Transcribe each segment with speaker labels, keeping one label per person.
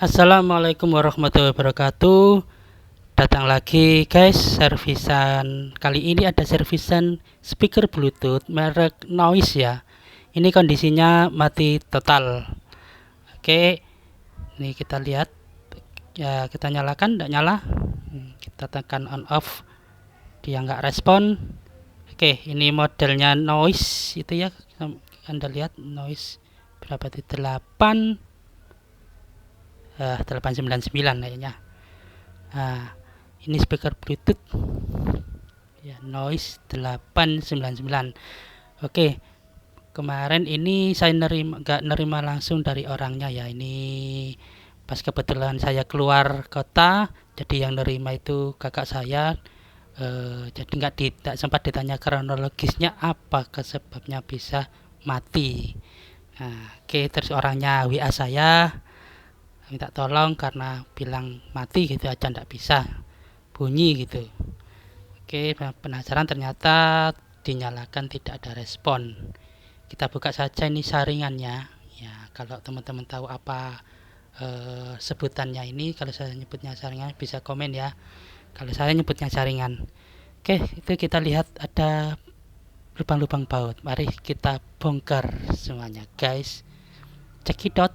Speaker 1: Assalamualaikum warahmatullahi wabarakatuh. Datang lagi guys, servisan kali ini ada servisan speaker Bluetooth merek Noise ya. Ini kondisinya mati total. Oke, ini kita lihat ya, kita nyalakan, tidak nyala. Kita tekan on off, dia nggak respon. Oke, ini modelnya Noise itu ya, Anda lihat Noise berapa itu 899 kayaknya. Nah, ini speaker Bluetooth ya, Noise 899. Oke, kemarin ini saya nggak nerima langsung dari orangnya ya. Ini pas kebetulan saya keluar kota, jadi yang nerima itu kakak saya. Jadi nggak sempat ditanya kronologisnya apa sebabnya bisa mati. Nah, oke, terus orangnya WA saya minta tolong karena bilang mati gitu aja ndak bisa bunyi gitu. Oke, penasaran, ternyata dinyalakan tidak ada respon. Kita buka saja ini saringannya ya. Kalau teman-teman tahu apa sebutannya ini, kalau saya nyebutnya saringan bisa komen ya, kalau saya nyebutnya saringan. Oke, itu kita lihat ada lubang-lubang baut. Mari kita bongkar semuanya guys, cekidot.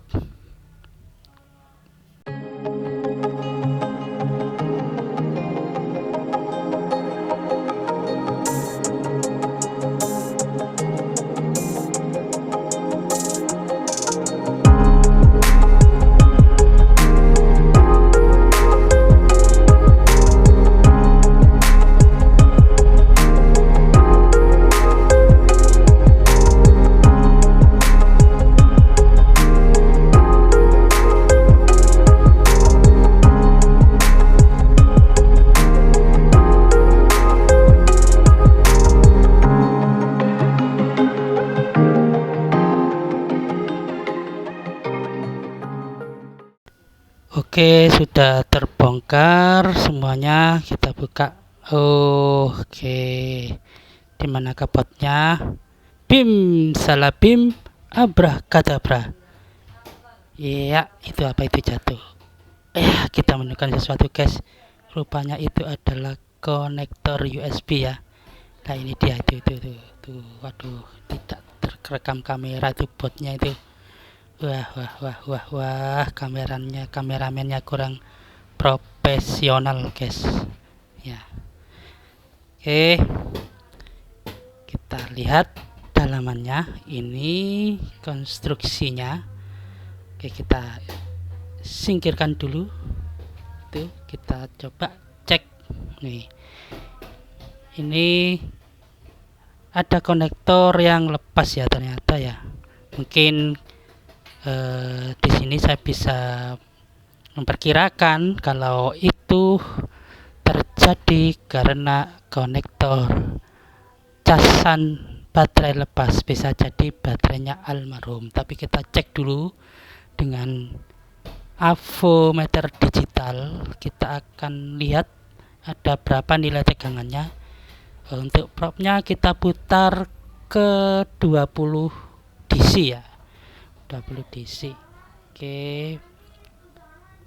Speaker 1: Oke, sudah terbongkar semuanya. Kita buka. Oke, di mana kapotnya? Bim, salah bim, abrakadabra. Iya, itu apa itu jatuh? Kita menemukan sesuatu guys. Rupanya itu adalah konektor USB ya. Nah ini dia, itu. Waduh, tidak terekam kamera itu botnya itu. Wah, kameramennya kurang profesional guys ya. Oke, kita lihat dalamannya. Ini konstruksinya. Oke, kita singkirkan dulu. Itu kita coba cek nih. Ini ada konektor yang lepas ya ternyata ya. Mungkin di sini saya bisa memperkirakan kalau itu terjadi karena konektor casan baterai lepas, bisa jadi baterainya almarhum. Tapi kita cek dulu dengan avometer digital. Kita akan lihat ada berapa nilai tegangannya. Untuk propnya kita putar ke 20 DC ya, 20 DC. Oke,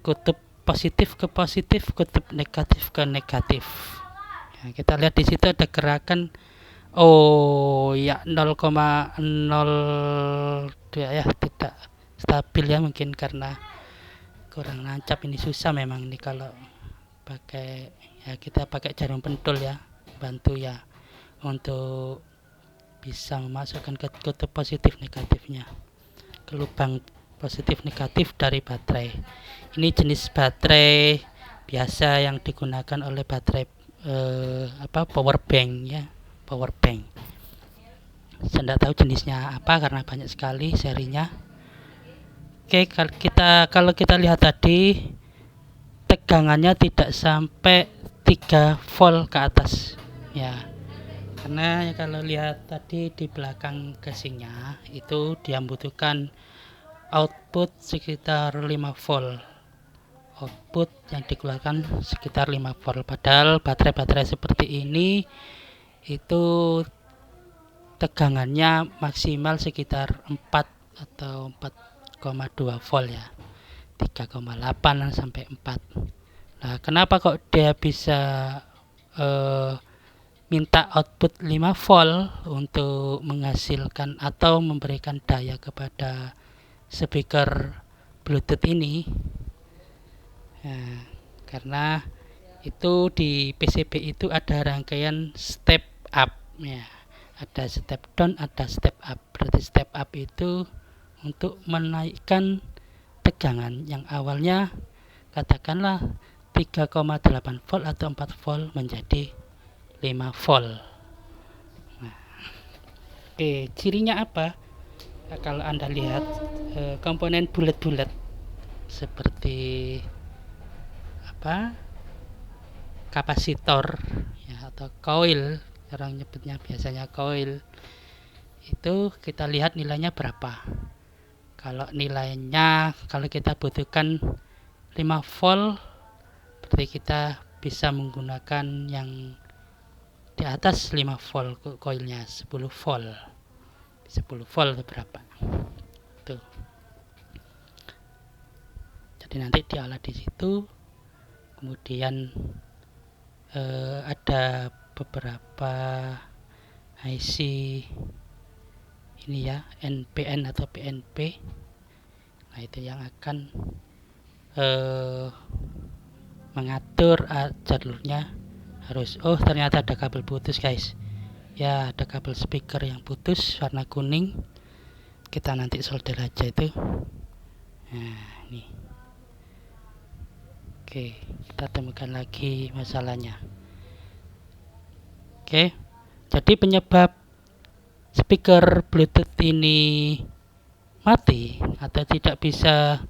Speaker 1: kutub positif ke positif, kutub negatif ke negatif. Ya, kita lihat di situ ada gerakan. Oh ya, 0,02 ya, tidak stabil ya, mungkin karena kurang nancap. Ini susah memang ini kalau pakai ya, kita pakai jarum pentul ya, bantu ya untuk bisa memasukkan ke kutub positif negatifnya, ke lubang positif negatif dari baterai. Ini jenis baterai biasa yang digunakan oleh baterai power bank ya, power bank. Saya tidak tahu jenisnya apa karena banyak sekali serinya. Oke, kalau kita lihat tadi tegangannya tidak sampai 3 volt ke atas ya, karena kalau lihat tadi di belakang casingnya itu dia membutuhkan output sekitar 5 volt, output yang dikeluarkan sekitar 5 volt. Padahal baterai-baterai seperti ini itu tegangannya maksimal sekitar 4 atau 4,2 volt ya. 3,8 sampai 4. Nah, kenapa kok dia bisa minta output 5 volt untuk menghasilkan atau memberikan daya kepada speaker Bluetooth ini? Nah, karena itu di PCB itu ada rangkaian step up ya. Ada step down, ada step up. Berarti step up itu untuk menaikkan tegangan yang awalnya katakanlah 3,8 volt atau 4 volt menjadi 5 volt. Nah, oke, cirinya apa? Nah, kalau Anda lihat komponen bulat-bulat seperti apa? Kapasitor ya, atau coil, orang nyebutnya biasanya coil. Itu kita lihat nilainya berapa. Kalau nilainya, kalau kita butuhkan 5 volt, berarti kita bisa menggunakan yang di atas 5 volt koilnya, 10 volt. 10 volt itu berapa? Tuh. Jadi nanti diolah di situ. Kemudian ada beberapa IC ini ya, NPN atau PNP. Nah, itu yang akan mengatur jalurnya. Harus, ternyata ada kabel putus guys ya, ada kabel speaker yang putus warna kuning. Kita nanti solder aja itu. Nah, ini oke, kita temukan lagi masalahnya. Oke, jadi penyebab speaker Bluetooth ini mati atau tidak bisa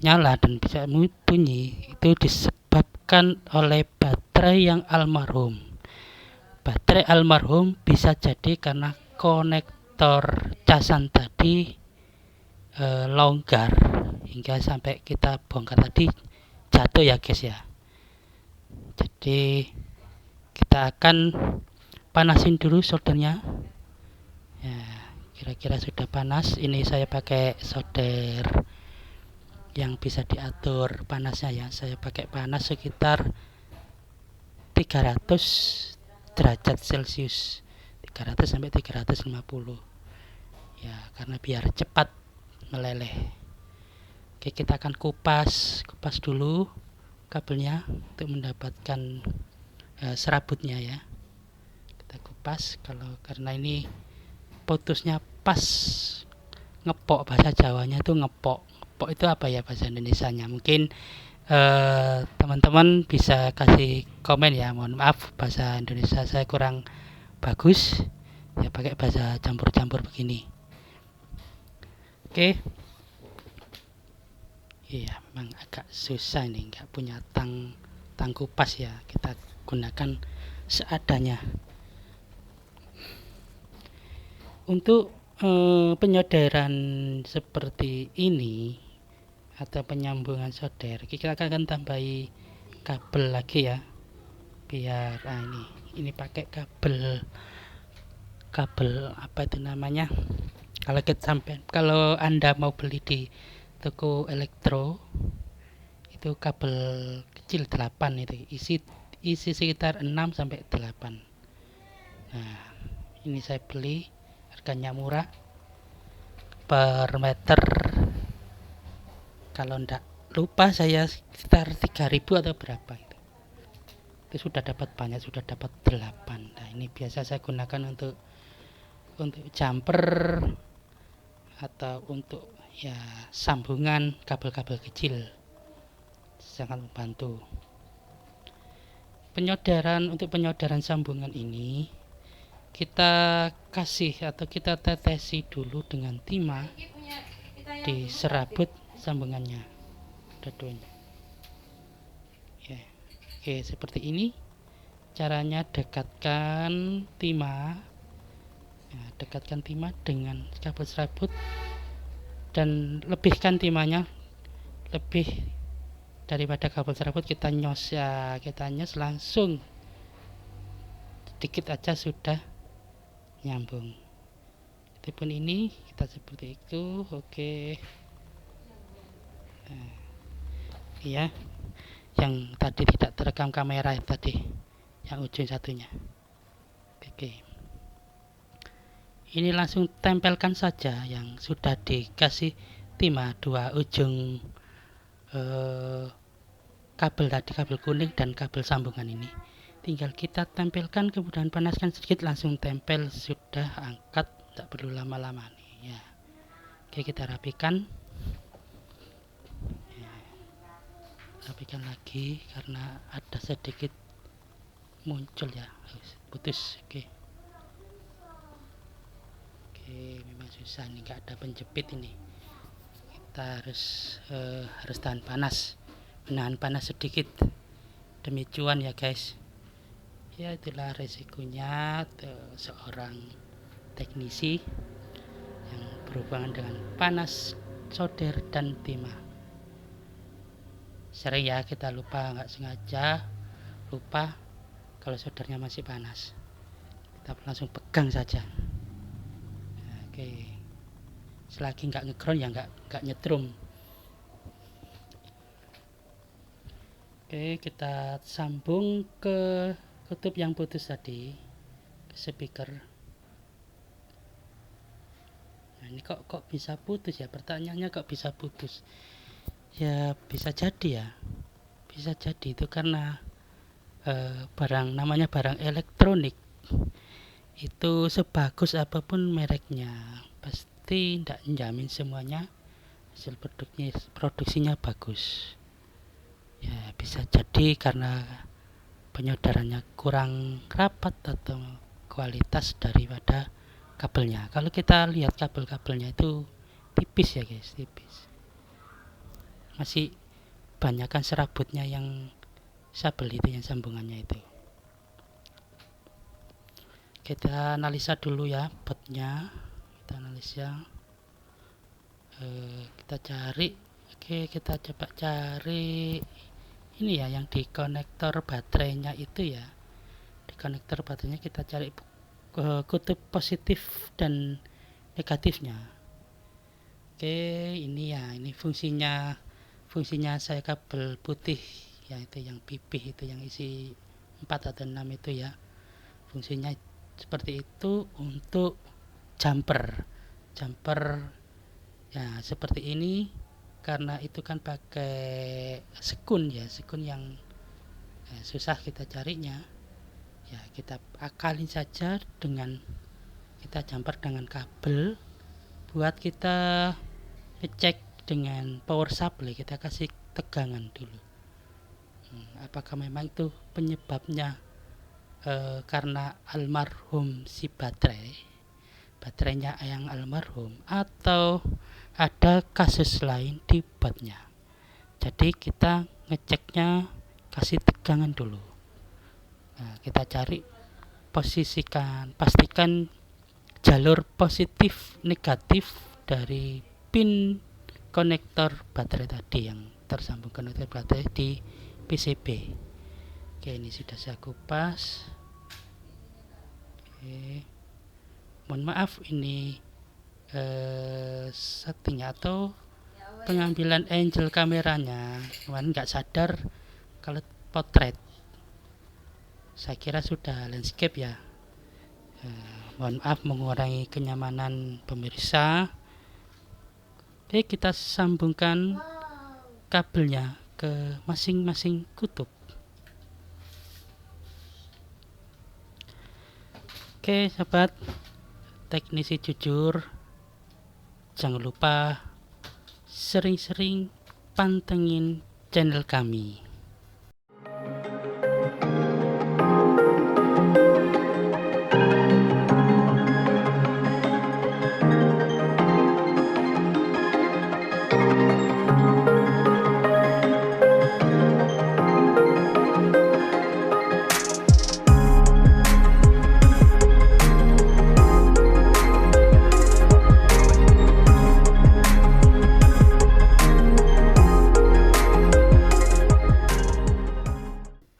Speaker 1: nyala dan bisa bunyi itu disebabkan oleh baterai yang almarhum. Baterai almarhum bisa jadi karena konektor casan tadi longgar hingga sampai kita bongkar tadi jatuh ya guys ya. Jadi kita akan panasin dulu soldernya ya, kira-kira sudah panas. Ini saya pakai solder yang bisa diatur panasnya ya. Saya pakai panas sekitar 300 derajat Celcius, 300 sampai 350 ya, karena biar cepat meleleh. Oke, kita akan kupas dulu kabelnya untuk mendapatkan serabutnya ya. Kita kupas karena ini putusnya pas ngepok, bahasa Jawanya itu ngepok. Ngepok itu apa ya bahasa Indonesianya? Mungkin teman-teman bisa kasih komen ya. Mohon maaf, bahasa Indonesia saya kurang bagus ya, pakai bahasa campur-campur begini. Oke. Iya, memang agak susah ini, nggak punya tang kupas ya, kita gunakan seadanya. Untuk penyoderan seperti ini atau penyambungan solder, kita akan tambahi kabel lagi ya, biar ini pakai kabel apa itu namanya, kalau Anda mau beli di toko elektro itu kabel kecil 8 itu isi sekitar 6 sampai 8. Nah, ini saya beli, harganya murah, per meter kalau enggak lupa saya sekitar 3.000 atau berapa itu sudah dapat banyak, sudah dapat 8. Nah, ini biasa saya gunakan untuk jumper atau untuk ya sambungan kabel-kabel kecil, sangat membantu. Untuk penyodaran sambungan ini kita kasih atau kita tetesi dulu dengan timah di serabut sambungannya, dadonya ya. Oke, seperti ini caranya. Dekatkan timah dengan kabel serabut dan lebihkan timahnya lebih daripada kabel serabut. Kita nyos langsung sedikit aja sudah nyambung. Itu pun ini kita seperti itu. Oke, nah, ya, yang tadi tidak terekam kamera tadi, yang ujung satunya. Oke, ini langsung tempelkan saja yang sudah dikasih timah, dua ujung kabel tadi, kabel kuning dan kabel sambungan ini tinggal kita tempelkan, kemudian panaskan sedikit, langsung tempel, sudah, angkat, tidak perlu lama-lama nih ya. Oke, kita rapikan ya, rapikan lagi karena ada sedikit muncul ya, putus. Oke, memang susah nih, nggak ada penjepit ini, kita harus tahan panas, menahan panas sedikit demi cuan ya guys. Ya, itulah resikonya seorang teknisi yang berhubungan dengan panas, solder dan timah. Sering ya kita lupa, nggak sengaja lupa kalau soldernya masih panas, kita langsung pegang saja. Oke, selagi nggak ngeground ya nggak nyetrum. Oke, kita sambung ke kutub yang putus tadi, ke speaker. Nah, ini kok bisa putus ya, pertanyaannya kok bisa putus ya. Bisa jadi ya, bisa jadi itu karena barang, namanya barang elektronik itu sebagus apapun mereknya pasti tidak menjamin semuanya hasil produksinya bagus ya. Bisa jadi karena penyodarannya kurang rapat atau kualitas daripada kabelnya. Kalau kita lihat kabel-kabelnya itu tipis ya guys, tipis, masih banyakkan serabutnya yang sabel itu, yang sambungannya itu. Kita analisa dulu ya botnya, kita analisa, kita cari. Oke, kita coba cari ini ya, yang di konektor baterainya itu ya. Di konektor baterainya kita cari kutub positif dan negatifnya. Oke, ini ya, ini fungsinya saya kabel putih ya, itu yang pipih itu, yang isi 4 atau 6 itu ya. Fungsinya seperti itu untuk jumper ya, seperti ini. Karena itu kan pakai sekun ya, sekun yang susah kita carinya ya, kita akalin saja dengan kita jumper dengan kabel. Buat kita ngecek dengan power supply, kita kasih tegangan dulu, apakah memang itu penyebabnya karena almarhum si baterainya yang almarhum, atau ada kasus lain di botnya. Jadi kita ngeceknya kasih tegangan dulu. Nah, kita cari, pastikan jalur positif negatif dari pin konektor baterai tadi yang tersambung konektor baterai di PCB. Oke, ini sudah saya kupas. Oke, mohon maaf, ini setting atau pengambilan angle kameranya kemarin nggak sadar kalau potret, saya kira sudah landscape ya. Mohon maaf mengurangi kenyamanan pemirsa. Oke, kita sambungkan kabelnya ke masing-masing kutub. Oke sahabat teknisi jujur, jangan lupa sering-sering pantengin channel kami.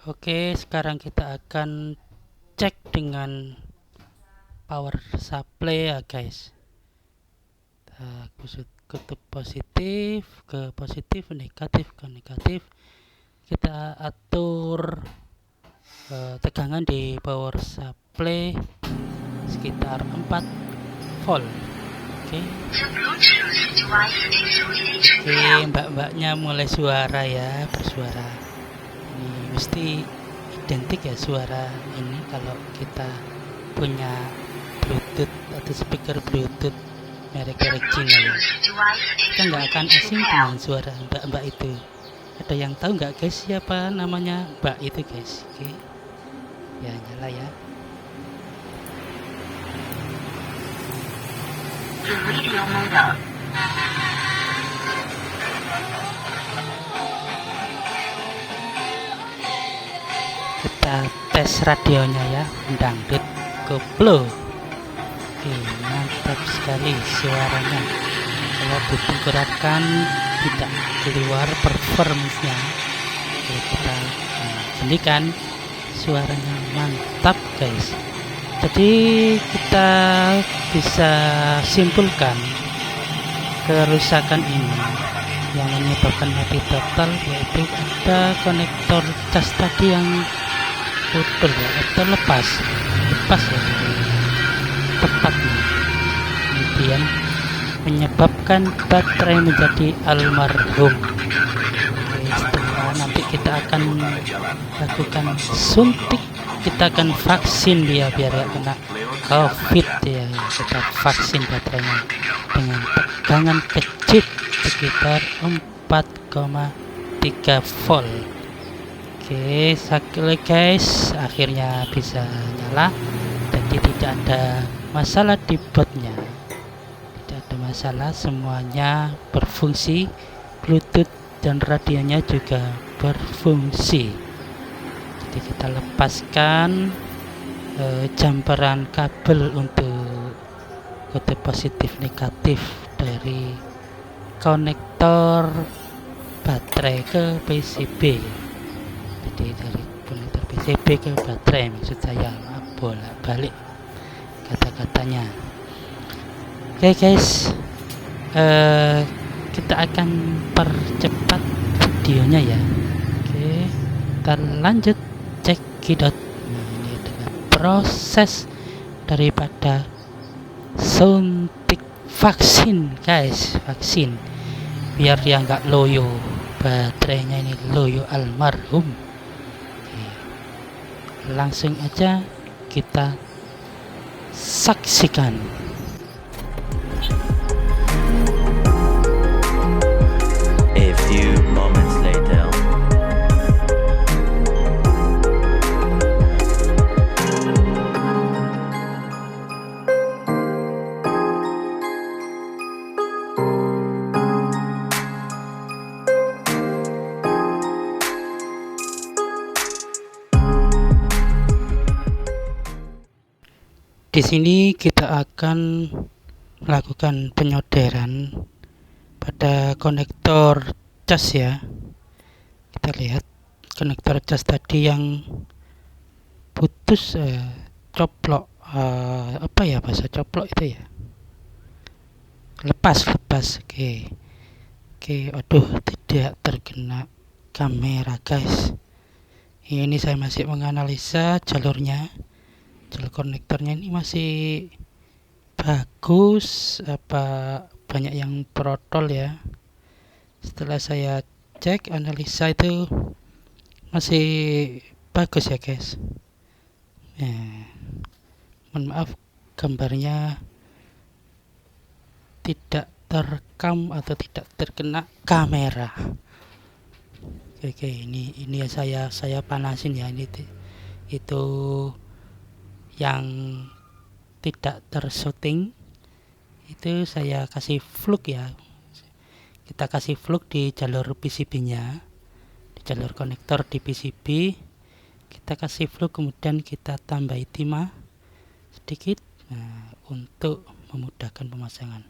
Speaker 1: Oke, sekarang kita akan cek dengan power supply ya guys. Kita kutub positif ke positif, negatif ke negatif. Kita atur tegangan di power supply sekitar 4 volt. Oke, mbak-mbaknya mulai suara ya, bersuara. Ini mesti identik ya suara ini kalau kita punya Bluetooth atau speaker Bluetooth merek-merek Cina ya. Kita nggak akan asing dengan suara mbak-mbak itu. Ada yang tahu nggak guys siapa namanya mbak itu guys? Oke, ya nyala ya. Kita tes radionya ya, dangdut koplo. Oke, mantap sekali suaranya. Kalau ditingkatkan tidak keluar performance-nya. Jadi kita ini kan suaranya mantap guys. Jadi kita bisa simpulkan kerusakan ini yang menyebabkan mati total yaitu ada konektor cas tadi yang putus ya, atau lepas ya tepatnya, kemudian menyebabkan baterai menjadi almarhum. Oke, setelah nanti kita akan lakukan suntik, kita akan vaksin dia biar gak kena COVID ya. Kita vaksin baterainya dengan tegangan kecil sekitar 4,3 volt. Oke, sekali guys, akhirnya bisa nyala. Jadi tidak ada masalah di botnya, tidak ada masalah, semuanya berfungsi, Bluetooth dan radionya juga berfungsi. Jadi kita lepaskan jamperan kabel untuk kode positif negatif dari konektor baterai ke PCB. Jadi dari konektor PCB ke baterai maksud saya, bolak-balik kata-katanya. Oke guys, kita akan percepat videonya ya. Oke, kita lanjut cekidot. Nah, ini adalah proses daripada suntik vaksin guys, vaksin biar dia nggak loyo, baterainya ini loyo almarhum. Oke, langsung aja kita saksikan.
Speaker 2: A few moments later.
Speaker 1: Di sini kita akan melakukan penyoderan pada konektor cas ya. Kita lihat konektor cas tadi yang putus, coplok, apa ya bahasa coplok itu ya, lepas. Oke, aduh, tidak terkena kamera guys. Ini saya masih menganalisa jalurnya. Jalur konektornya ini masih bagus, apa banyak yang protol ya. Setelah saya cek analisa itu masih bagus ya guys. Mohon maaf gambarnya tidak terekam atau tidak terkena kamera. Oke, ini ya saya panasin ya, ini itu yang tidak tersyuting itu saya kasih fluk ya. Kita kasih fluk di jalur PCB nya, di jalur konektor di PCB kita kasih fluk, kemudian kita tambahi timah sedikit untuk memudahkan pemasangan.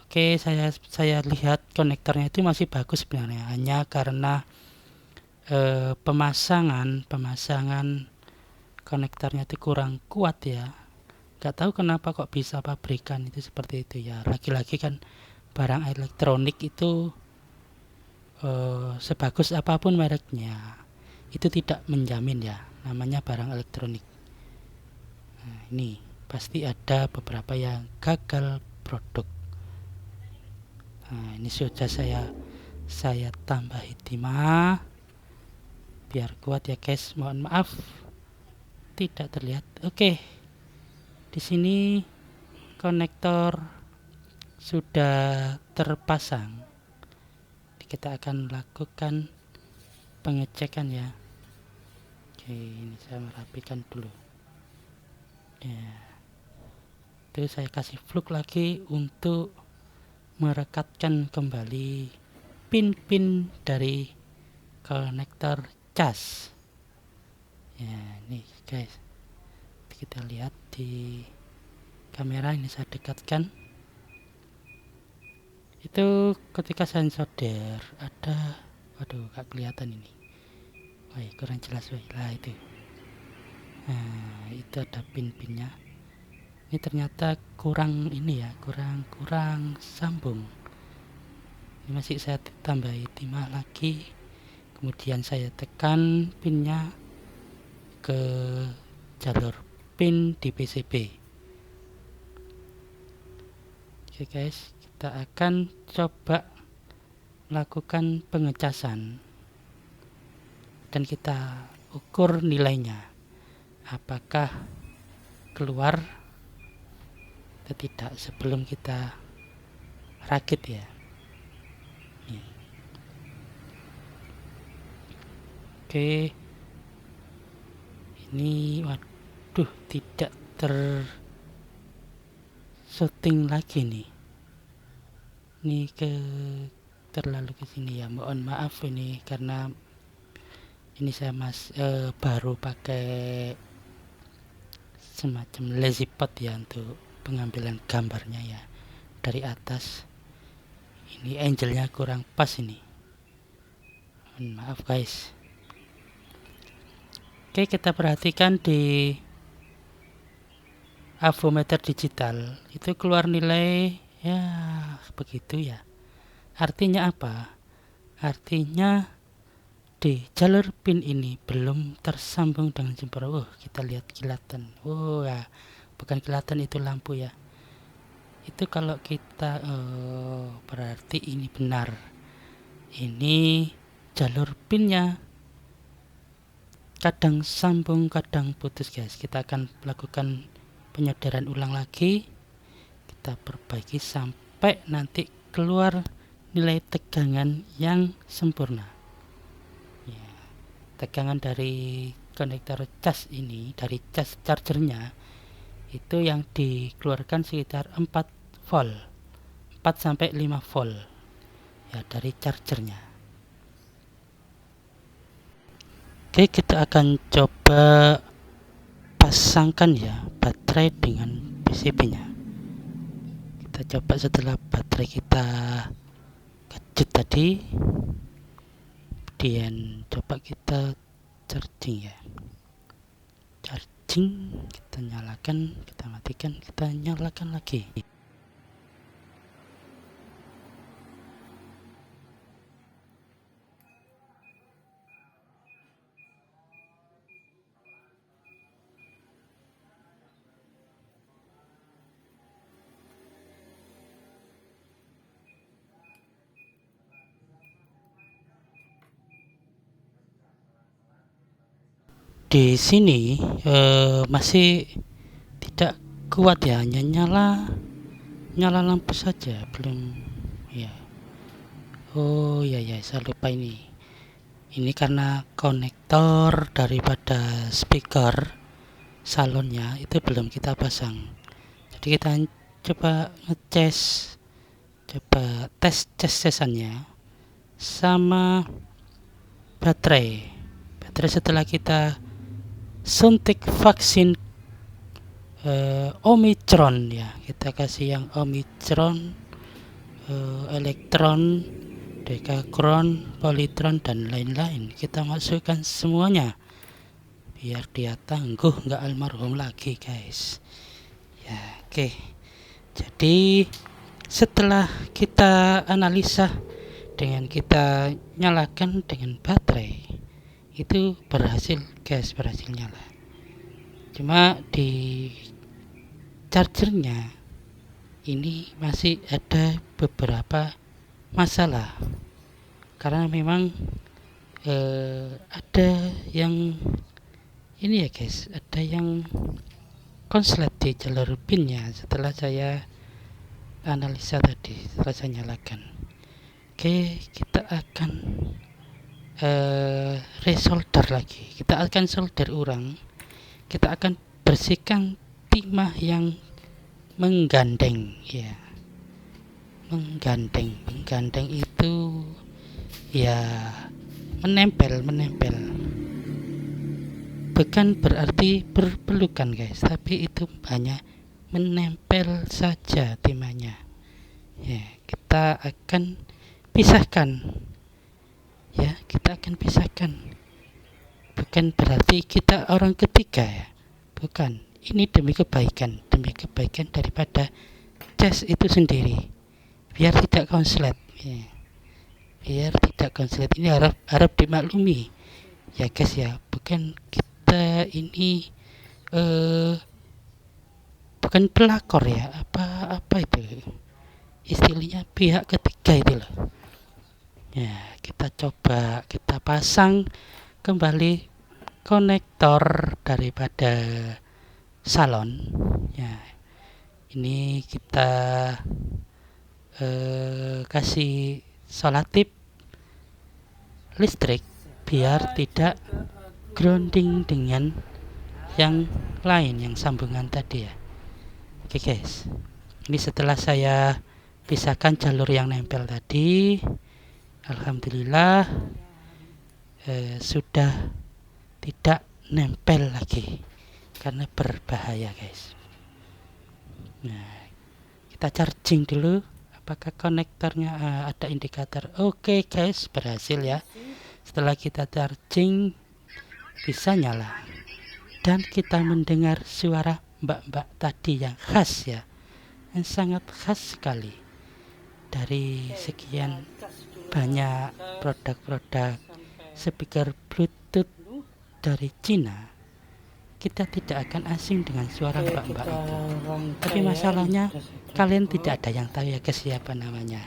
Speaker 1: Oke, saya lihat konektornya itu masih bagus sebenarnya, hanya karena pemasangan konektornya itu kurang kuat ya. Gak tahu kenapa kok bisa pabrikan itu seperti itu ya. Lagi-lagi kan barang elektronik itu sebagus apapun mereknya, itu tidak menjamin ya, namanya barang elektronik. Nah, ini pasti ada beberapa yang gagal produk. Nah, ini sudah saya tambahi timah biar kuat ya guys. Mohon maaf tidak terlihat. Oke, di sini konektor sudah terpasang. Kita akan lakukan pengecekan ya. Oke, ini saya merapikan dulu ya. Itu saya kasih fluk lagi untuk merekatkan kembali pin-pin dari konektor cas ya. Nih guys, kita lihat di kamera, ini saya dekatkan. Itu ketika saya solder ada, waduh gak kelihatan ini, wah kurang jelas lah itu. Nah, itu ada pin-pinnya. Ini ternyata kurang ini ya, kurang sambung. Ini masih saya tambahi timah lagi, kemudian saya tekan pinnya ke jalur pin di PCB. Oke guys, kita akan coba lakukan pengecasan dan kita ukur nilainya apakah keluar atau tidak sebelum kita rakit ya. Oke, ini waduh tidak syuting lagi nih. Ini terlalu ke sini ya, mohon maaf ini karena ini saya baru pakai semacam lazy pot ya untuk pengambilan gambarnya ya dari atas. Ini angle-nya kurang pas ini, mohon maaf guys. Oke, kita perhatikan di avometer digital itu keluar nilai ya begitu ya. Artinya apa? Artinya di jalur pin ini belum tersambung dengan sempurna. Kita lihat kilatan. Ya, bukan kilatan, itu lampu ya. Itu kalau kita berarti ini benar. Ini jalur pinnya kadang sambung, kadang putus guys. Kita akan lakukan penyodaran ulang lagi. Kita perbaiki sampai nanti keluar nilai tegangan yang sempurna ya. Tegangan dari konektor cas ini, dari cas chargernya itu yang dikeluarkan sekitar 4 volt, 4 sampai 5 volt ya dari chargernya. Oke, kita akan coba pasangkan ya baterai dengan PCB nya. Kita coba setelah baterai kita kejut tadi, kemudian coba kita charging ya. Charging, kita nyalakan, kita matikan, kita nyalakan lagi. Di sini masih tidak kuat ya, hanya nyala lampu saja, belum ya. Oh ya, saya lupa ini karena konektor daripada speaker salonnya itu belum kita pasang. Jadi kita coba tes casannya sama baterai setelah kita suntik vaksin Omicron ya. Kita kasih yang Omicron, elektron, dekakron, politron dan lain-lain. Kita masukkan semuanya biar dia tangguh, nggak almarhum lagi guys ya. Oke, jadi setelah kita analisa dengan kita nyalakan dengan baterai, itu berhasil guys, berhasil nyala. Cuma di chargernya ini masih ada beberapa masalah, karena memang ada yang ini ya guys, ada yang konslet di jalur pinnya setelah saya analisa tadi, setelah saya nyalakan. Oke, kita akan resolder lagi, kita akan solder ulang, kita akan bersihkan timah yang menggandeng ya. Menggandeng itu ya menempel, bukan berarti berpelukan guys, tapi itu hanya menempel saja timahnya ya. Kita akan pisahkan ya, kita akan pisahkan, bukan berarti kita orang ketiga ya, bukan. Ini demi kebaikan daripada cas itu sendiri, biar tidak konslet ya. Biar tidak konslet, ini harap dimaklumi ya guys ya. Bukan kita ini bukan pelakor ya, apa itu istilahnya, pihak ketiga itu loh ya. Kita coba kita pasang kembali konektor daripada salon ya. Ini kita kasih solatif listrik biar tidak grounding dengan yang lain, yang sambungan tadi ya. Oke guys, ini setelah saya pisahkan jalur yang nempel tadi, alhamdulillah sudah tidak nempel lagi karena berbahaya guys. Nah, kita charging dulu apakah konektornya ada indikator. Oke guys, berhasil ya. Setelah kita charging bisa nyala dan kita mendengar suara mbak-mbak tadi yang khas ya, yang sangat khas sekali. Dari sekian banyak produk-produk speaker Bluetooth dari Cina, kita tidak akan asing dengan suara mbak-mbak itu. Tapi masalahnya kalian tidak ada yang tahu ya guys siapa namanya.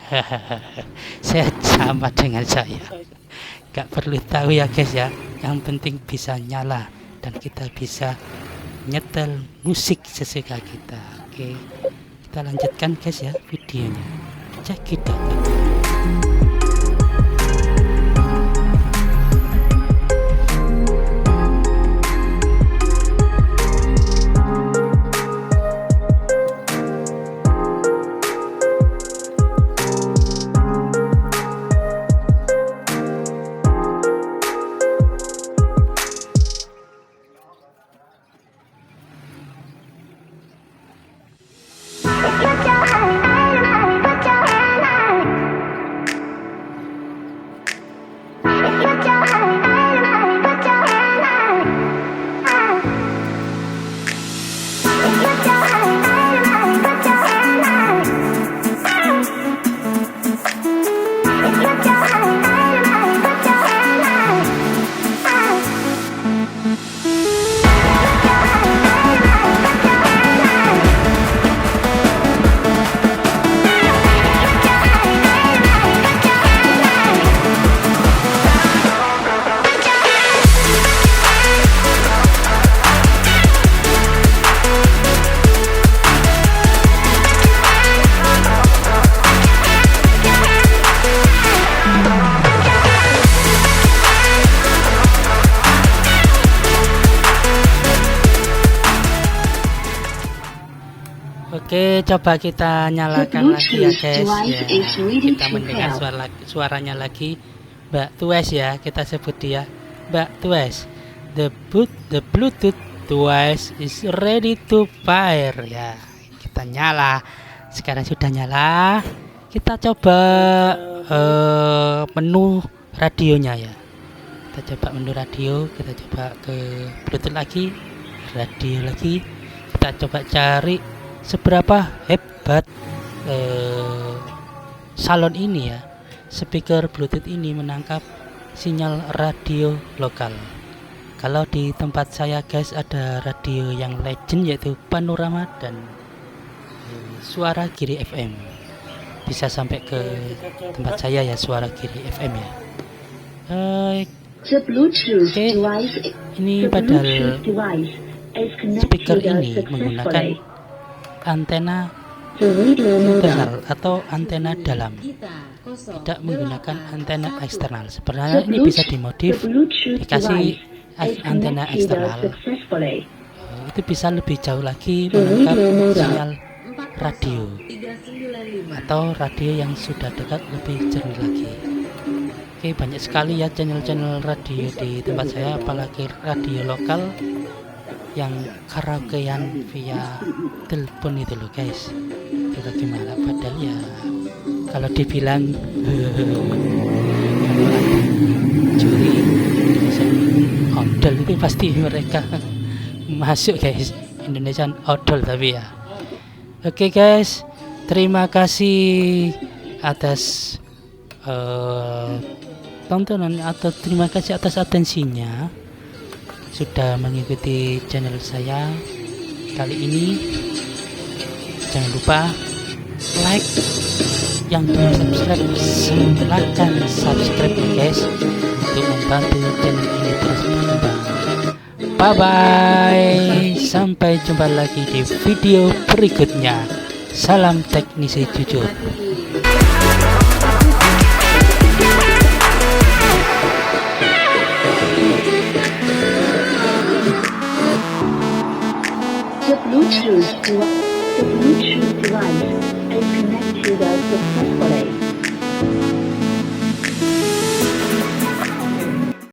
Speaker 1: Saya sama dengan saya, gak perlu tahu ya guys ya, yang penting bisa nyala dan kita bisa nyetel musik sesuka kita. Oke, kita lanjutkan guys ya videonya. Check it out. Oke, coba kita nyalakan lagi ya guys ya. Kita mendengar suaranya lagi Mbak Tues ya, kita sebut dia Mbak Tues. The Bluetooth Tues is ready to fire ya. Kita nyala, sekarang sudah nyala. Kita coba menu radionya ya. Kita coba menu radio, kita coba ke Bluetooth lagi, radio lagi. Kita coba cari seberapa hebat salon ini ya, speaker Bluetooth ini menangkap sinyal radio lokal. Kalau di tempat saya guys ada radio yang legend yaitu Panorama dan Suara Giri FM. Bisa sampai ke tempat saya ya, Suara Giri FM ya. Oke, ini padahal speaker ini menggunakan antena internal atau antena dalam, tidak menggunakan antena eksternal. Sebenarnya ini bisa dimodif, dikasih antena eksternal, itu bisa lebih jauh lagi menangkap sinyal radio atau radio yang sudah dekat lebih jernih lagi. Oke, banyak sekali ya channel-channel radio di tempat saya, apalagi radio lokal yang karaokean via telepon itu loh guys. Itu gimana, padahal ya kalau dibilang kalau ada juri Indonesian Idol itu pasti mereka masuk guys, Indonesian Idol tapi ya. Oke guys, terima kasih atas tontonan atau terima kasih atas atensinya sudah mengikuti channel saya kali ini. Jangan lupa like, yang belum subscribe silahkan subscribe ya guys, untuk membantu channel ini terus berkembang. Bye bye, sampai jumpa lagi di video berikutnya. Salam teknisi jujur.
Speaker 3: The Bluetooth device is connected to the